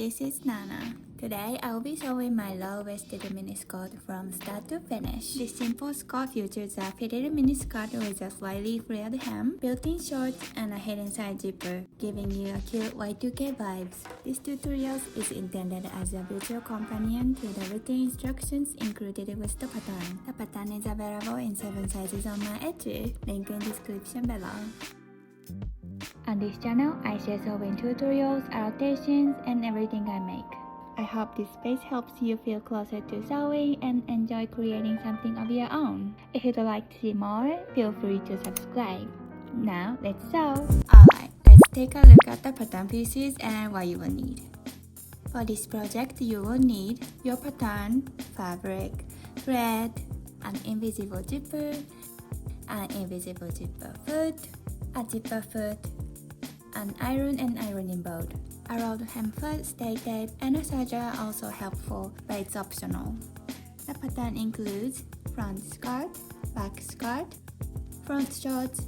this is Nana. Today I'll be showing my low-waisted miniskirt from start to finish. This simple skirt features a fitted miniskirt with a slightly flared hem, built-in shorts, and a hidden side zipper, giving you a cute Y2K vibes. This tutorial is intended as a visual companion to the written instructions included with the pattern. The pattern is available in 7 sizes on my Etsy, link in description below. On this channel, I share sewing tutorials, adaptations, and everything I make. I hope this space helps you feel closer to sewing and enjoy creating something of your own. If you'd like to see more, feel free to subscribe. Now, let's sew! Alright, let's take a look at the pattern pieces and what you will need. For this project, you will need your pattern, fabric, thread, an invisible zipper, an invisible zipper foot, a zipper foot, an iron and ironing board. A rolled hem foot, stay tape, and a serger are also helpful, but it's optional. The pattern includes front skirt, back skirt, front shorts,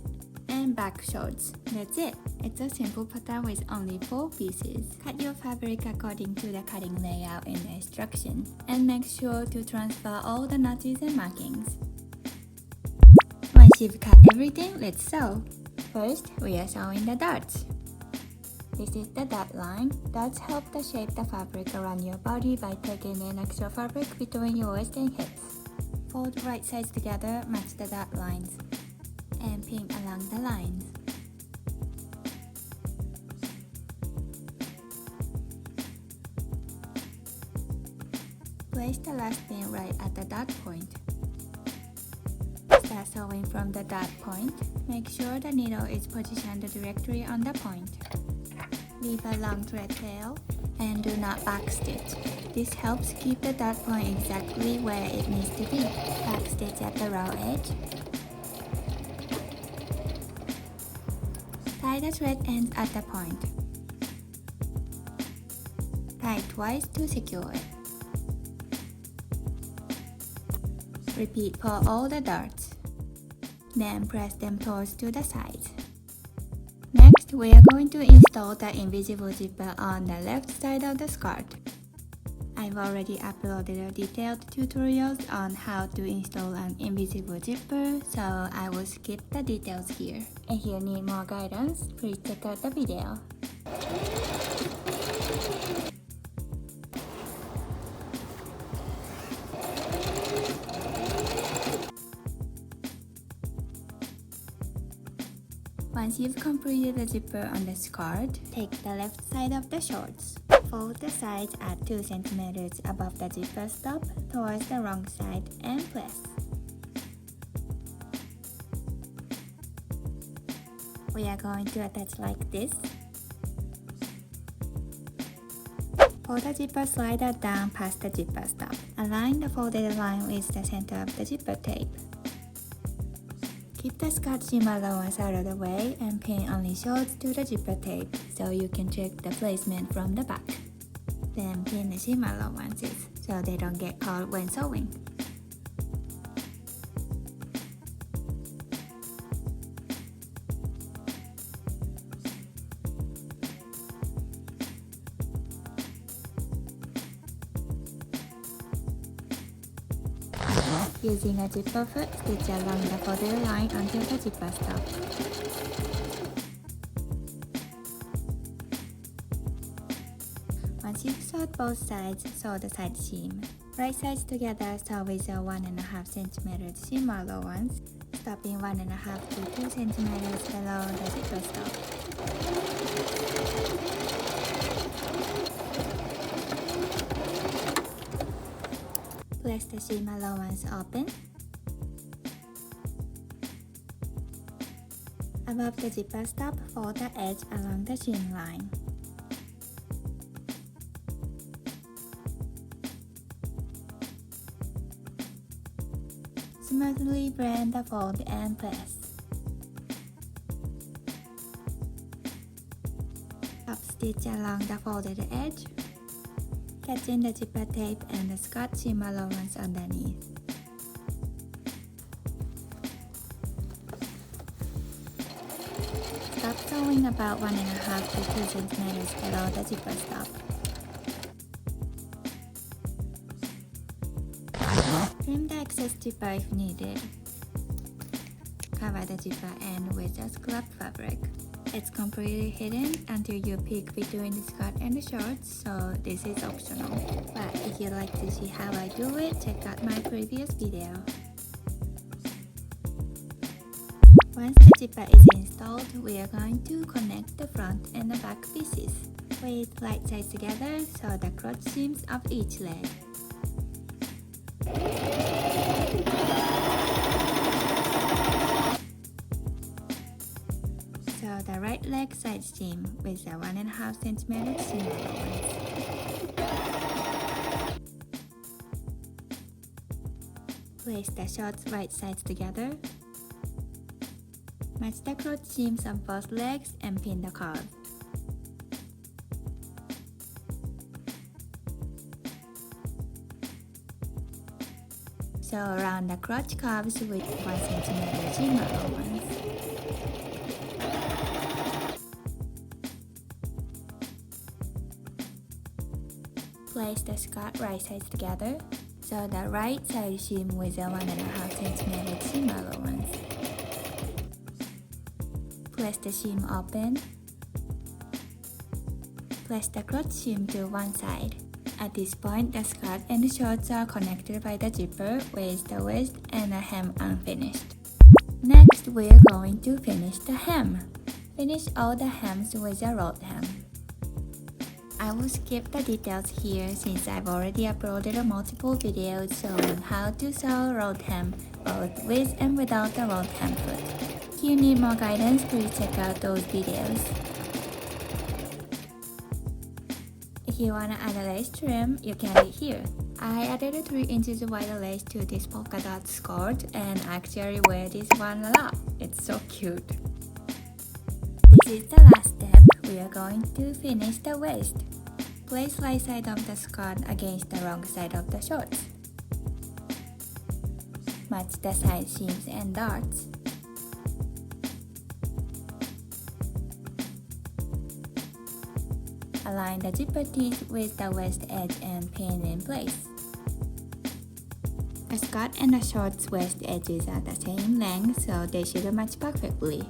and back shorts. That's it. It's a simple pattern with only 4 pieces. Cut your fabric according to the cutting layout in the instruction, and make sure to transfer all the notches and markings. Once you've cut everything, let's sew. First, we are sewing the darts. This is the dart line. Darts help to shape the fabric around your body by taking in extra fabric between your waist and hips. Fold the right sides together, match the dart lines, and pin along the lines. Place the last pin right at the dart point. Start sewing from the dart point. Make sure the needle is positioned directly on the point. Leave a long thread tail and do not backstitch. This helps keep the dart point exactly where it needs to be. Backstitch at the raw edge. Tie the thread ends at the point. Tie twice to secure it. Repeat for all the darts. Then press them towards to the sides. Next, we are going to install the invisible zipper on the left side of the skirt. I've already uploaded a detailed tutorials on how to install an invisible zipper, so I will skip the details here. If you need more guidance, please check out the video. Once you've completed the zipper on the skirt, take the left side of the shorts. Fold the sides at 2 cm above the zipper stop towards the wrong side and press. We are going to attach like this. Fold the zipper slider down past the zipper stop. Align the folded line with the center of the zipper tape. Keep the skirt seam allowance out of the way and pin only shorts to the zipper tape so you can check the placement from the back. Then pin the seam allowances so they don't get caught when sewing. Using a zipper foot, stitch along the folded line until the zipper stops. Once you've sewed both sides, sew the side seam. Right sides together, sew with a 1.5 cm seam allowance, stopping 1.5 to 2 cm below the zipper stop. Place the seam allowance open. Above the zipper stop, fold the edge along the seam line. Smoothly blend the fold and press. Top stitch along the folded edge. Catch in the zipper tape and the skirt seam allowance underneath. Stop sewing about 1.5 to 2 cm below the zipper stop. Trim the excess zipper if needed. Cover the zipper end with a scrap fabric. It's completely hidden until you pick between the skirt and the shorts, so this is optional. But if you'd like to see how I do it, check out my previous video. Once the zipper is installed, we are going to connect the front and the back pieces with right sides together so the crotch seams of each leg. So the right leg side seam with a 1.5 cm seam allowance. Place the shorts right sides together. Match the crotch seams of both legs and pin the curve. So round the crotch curves with 1 cm seam allowance. Place the skirt right sides together. So the right side seam with a 1.5 cm seam allowance. Place the seam open. Place the crotch seam to one side. At this point, the skirt and the shorts are connected by the zipper with the waist and the hem unfinished. Next, we are going to finish the hem. Finish all the hems with a rolled hem. I will skip the details here since I've already uploaded multiple videos showing how to sew rolled hem both with and without the rolled hem foot. If you need more guidance, please check out those videos. If you want to add a lace trim, you can do it here. I added a 3 inches wide lace to this polka dot skirt and actually wear this one a lot. It's so cute. This is the last step. We are going to finish the waist. Place right side of the skirt against the wrong side of the shorts. Match the side seams and darts. Align the zipper teeth with the waist edge and pin in place. The skirt and the shorts waist edges are the same length, so they should match perfectly.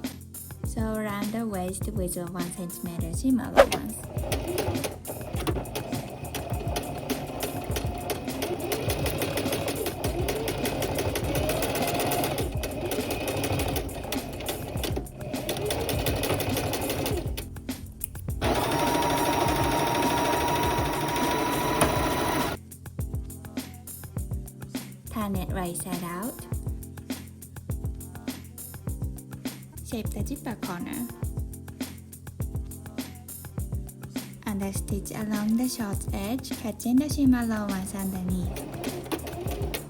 So round the waist with a 1 cm seam allowance. Turn it right side out. Shape the zipper corner. Understitch along the shorts edge, catching the seam allowance underneath.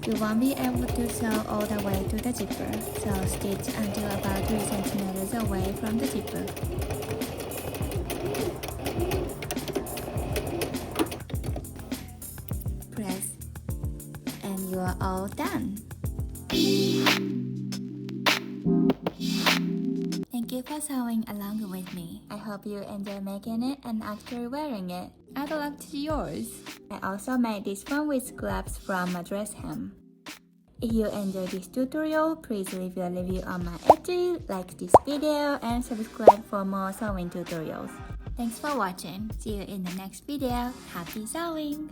You won't be able to sew all the way to the zipper, so stitch until about 3 cm away from the zipper. Press, and you are all done. Thank you for sewing along with me. I hope you enjoy making it and actually wearing it. I'd love to see yours. I also made this one with scraps from a dress hem. If you enjoyed this tutorial, please leave a review on my Etsy, like this video, and subscribe for more sewing tutorials. Thanks for watching. See you in the next video. Happy sewing!